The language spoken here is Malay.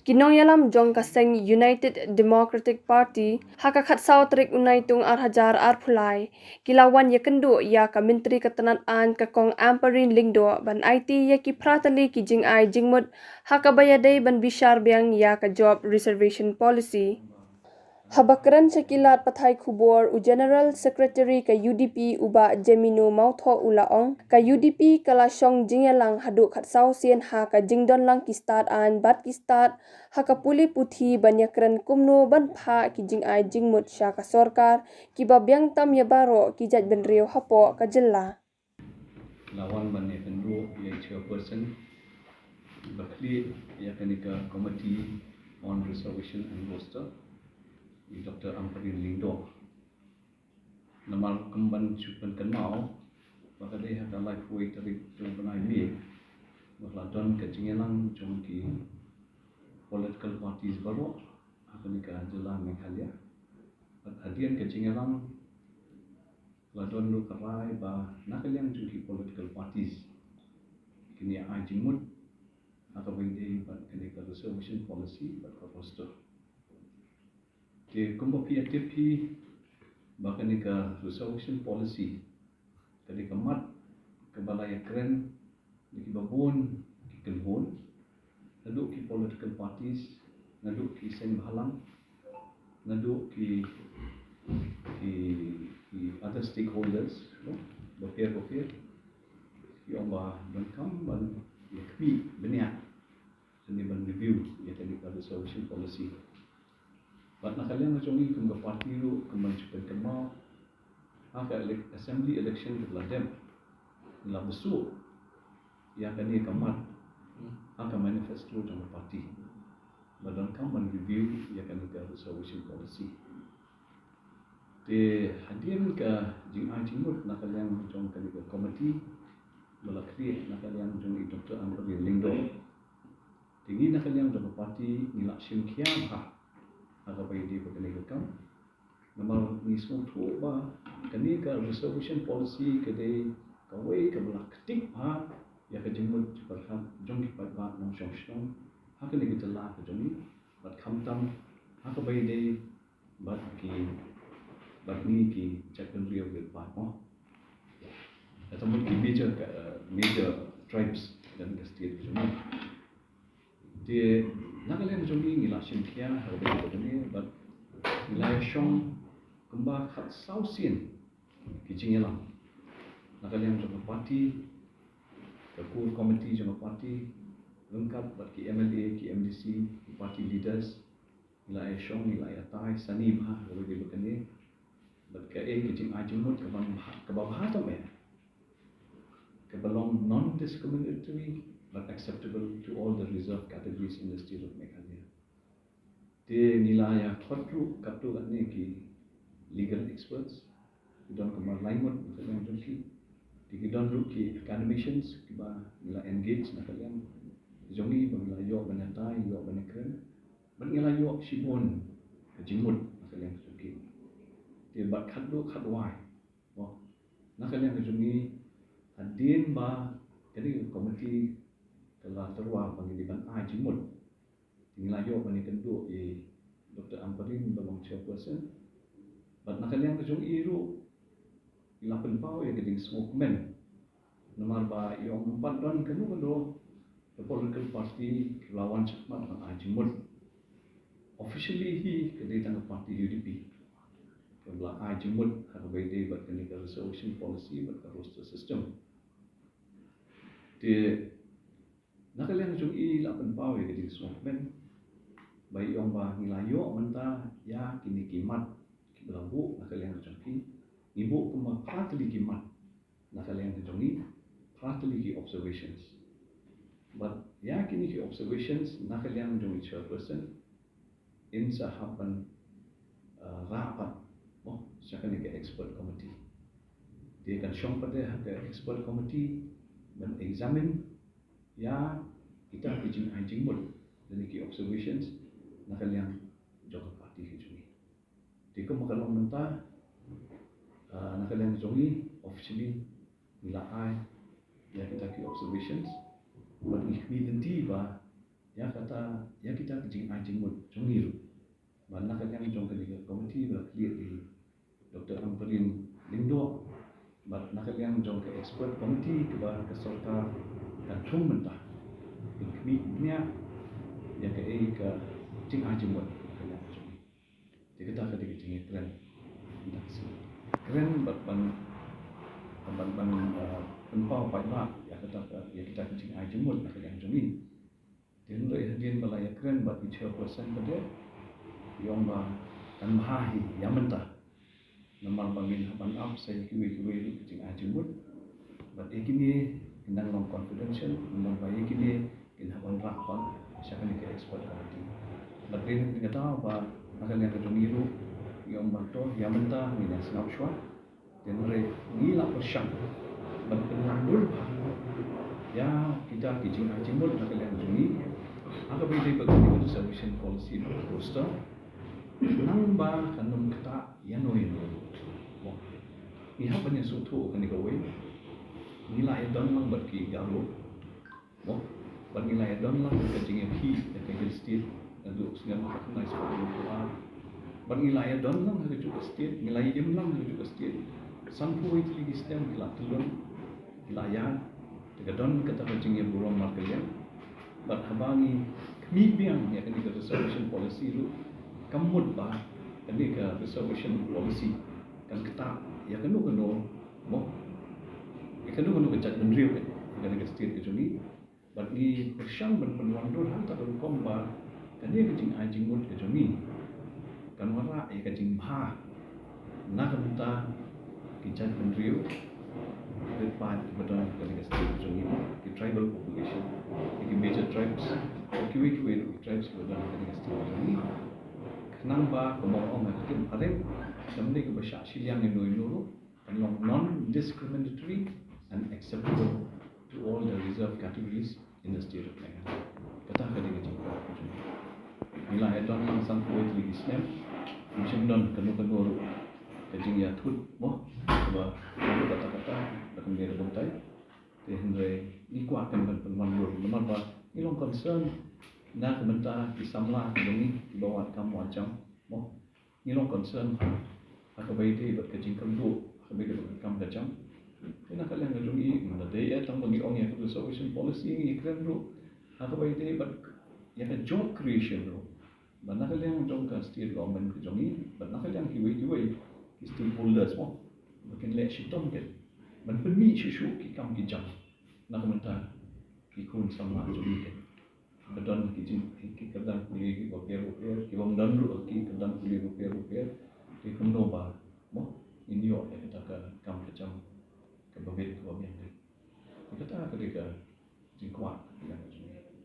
Kinong yalam jong kaseng United Democratic Party haka khatsau trik unai tung hajar phulai kilawan ya kendo ya ka menteri ketenan an ka kong amperin lingdo ban IT ya ki pratali ki jing ai jingmut haka bayadai ban bishar biang ya ka job reservation policy. Habakran sekilat pathai khubor u General Secretary ka UDP uba Jemino Mautho ulaong ka UDP kalasong jingelang hadu khatsau sien ha ka jingdon lang ki start an bat ki start ha ka puli puthi banyakran kumno ban pha ki jing ai jingmut sha ka sorkar ki babyang tam ya baro ki jaj ben riu hapo ka jilla. Lawan banyak kendro yang chairperson Berkeley yang kenika Committee on Reservation and Roster Dr. Amperin Lindo. Nama kemban cuman kenal maka dia ada life way dari jom benai ni berladon kecingelang jom ki political parties baru kenika jelang Meghalaya. Hadian kecingelang ladon lu kerai ba nakalian jom ki political parties kini ajimut atau bagi kenika reservation policy berroster. Di kumpulan PATP bahkan ke reservation policy kali kemat kebalai keren di babon di kenhon naduk ki political parties naduk ki sen bahalang naduk ki other stakeholders no bapir ki omba benkam ban yakbi beniak seni ban review ya tadi reservation policy. But nakalian macam ni kung parti lu kung mencuba kemau, haka assembly election ke ladem, la besuk, yang kini kemat, haka manifesto jangka parti, badan kaman review yang kini ke reservation policy. Di hadian ke jing'ai jingmut nakalian macam kini ke komiti, balakri nakalian macam Dr. Amperin Lindo, tinggi nakalian jangka parti nilak simkiam ha. Agak baik di berkenaan kam, nama ni semua tu bah kenika reservation policy kedai kawai kebelah ketik ha, ya kejemut perham jom kita buat nongshong, ha kenika jelah kejomi, buat kamtam, ha kebaik di buat ni ki cakap real buat mo, atau mungkin major tribes dan state kejomi. Dia nakalian macam ni ngilah simkia harga macam ni, but nilai syong kembang kat sausin kicingnya nakalian macam parti, core committee macam parti lengkap buat ki MLA, ki MDC, party leaders, nilai syong nilai atai sani bah harga macam ni, but ke kicing ajumut kebabah tu me, kebelong non-discriminatory but acceptable to all the reserved categories in the state of Meghalaya. Dia nilai yang khotru kaptu ni ki legal experts, kita kemar lainut macam ki, kita dulu ki academicians, kita nilai engage nak kalian, jongi bernilai yok bernatai, yok bernekran, bernilai yok shibon, kejimut nak kalian ki. Dia buat khadlu khadwai, nak kalian jongi hadin ba, jadi komiti telah terwah pengidikan jimut tinggal yo panikan do Dr. Amperin belum chairperson but nakalian ke jong iru ilapan pau ya geding smoke men nomor ba yung empat don kanu the political party lawan cakmat jimut officially hi kedai tang parti UDP kebelah jimut harbai day but kenika reservation policy but roster system di nakalian jong lapan pau ya geding smoke men baik yang bah nilayo mentah ya kini kimat kibelabu nakalian jongki ibu kuma pratli kimat nakalian jongi pratli ki observations but ya kini ki observations nakalian jongi chairperson in sahaban rapat siapa ni ke expert committee dia akan syong pada ke expert committee dan examine ya kita kijing mul dan ki observations nakalian jangka parti kejungi. Jika makan mentah nakalian jongi officially nilai ya kita ki observations but ikhmi nanti ba ya kata ya kita jing ai jing mut jong ni ru ban nak yang jong ke diga komiti ba clear di Dr. Amperin Lindo bat nak yang jong ke expert komiti ke ba ke serta dan chung mentah kami punya ya ke ke jing ai jing mut jadi kita ke diga jing keren keren bat ban pau pai ba ya kita ke jing ai jing mut nak yang jong ni din dia balaya keren bat bicara persen pada yang kan mahi yang mentah nama bangin haban up saya kiwi kucing ajumut but ekini kendang non confidential non bayi kini kin haban rakpan siapa ni ke expert kali but ini kita tahu apa akan yang kejumiru yang bantu yang mentah ni nasional shwa dan mereka ni lah persyang but penandul ya kita kucing ajumut akan yang kejumi apa boleh bagi solution policy poster namba kanum kata yanoi no ni ha banyak suatu kan dikawai nilai don lang berki galo ban nilai don lang kecing pi ke state untuk segala macam nice for ban nilai don lang ke juga state nilai jam lang ke juga state sampu itu lagi sistem kila tulun layan dengan don kata kecing burung markelian ban habangi mi biang ya kan kita solution policy lu kamut ba ini ke reservation policy kan kita ya kan no mo ya kan no kejat menriu kan ke state ke juni bagi persyang ben penuan dor han tak kom ba kan dia kecing ajing mut ke juni kan wara ya kecing ha na kan kejat menriu depan betul kan ke state ke juni di tribal population di major tribes kiwi tribes betul kan ke state ke juni namba kemauan hakim arif sampai ke bahasa Siliang yang dulu yang non-discriminatory and acceptable to all the reserved categories in the state of Meghalaya. Kata kali kecil. Nilai don yang sampai di Islam, macam don kanu kecil ya tut, mo, bahwa kata-kata akan dia berbentai. Tetapi ini kuatkan penmandur, menambah ini long concern. Na kementar di samla doni di bawah kamu macam mo ni long concern aku bayi dia berkecing kendu aku bayi dia berkam kacam kena kalian ngajungi mana dia tang bagi orang yang perlu solution policy ni keren bro aku bayi dia ber yang job creation bro mana kalian jom ke state government kejungi mana kalian kiwi stakeholders mo makin lek sitom kan man permi susu ki kam ki jam na kementar ki kun samla jungi kan kedon ki kedang kuli rupiah ki bang dan lu ki kedang kuli rupiah ki kuno ba mo ini yo ya kita ke kam kecam ke babit ko biang ni kita ke jingkuat